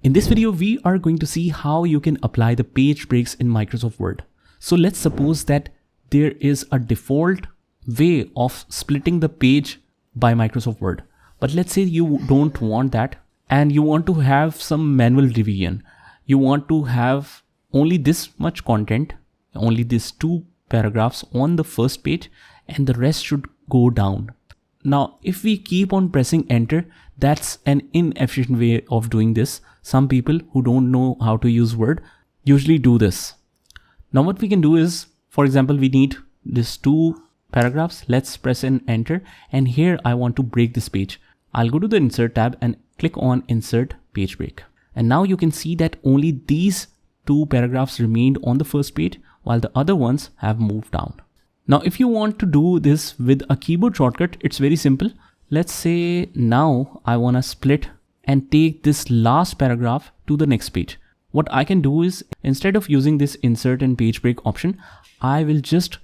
In this video, we are going to see how you can apply the page breaks in Microsoft Word. So let's suppose that there is a default way of splitting the page by Microsoft Word. But let's say you don't want that and you want to have some manual revision. You want to have only this much content, only these 2 paragraphs on the first page, and the rest should go down. Now, if we keep on pressing enter, that's an inefficient way of doing this. Some people who don't know how to use Word usually do this. Now what we can do is, for example, we need these 2 paragraphs. Let's press an enter, and here I want to break this page. I'll go to the insert tab and click on insert page break. And now you can see that only these 2 paragraphs remained on the first page while the other ones have moved down. Now, if you want to do this with a keyboard shortcut, it's very simple. Let's say now I want to split and take this last paragraph to the next page. What I can do is, instead of using this insert and page break option, I will just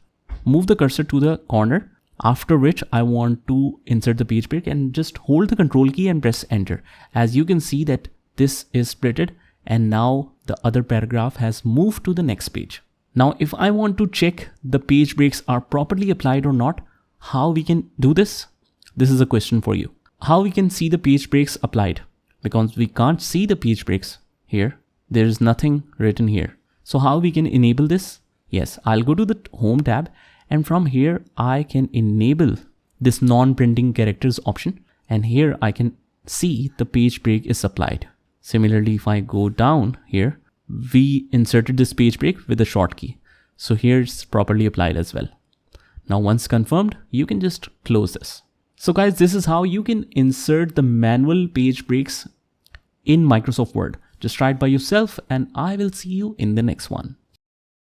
move the cursor to the corner, after which I want to insert the page break and just hold the control key and press enter. As you can see that this is splitted and now the other paragraph has moved to the next page. Now, if I want to check the page breaks are properly applied or not, how we can do this? This is a question for you. How we can see the page breaks applied? Because we can't see the page breaks here. There is nothing written here. So how we can enable this? Yes, I'll go to the home tab, and from here I can enable this non-printing characters option, and here I can see the page break is applied. Similarly, if I go down here, we inserted this page break with a short key. So here it's properly applied as well. Now once confirmed, you can just close this. So guys, this is how you can insert the manual page breaks in Microsoft Word. Just try it by yourself, and I will see you in the next one.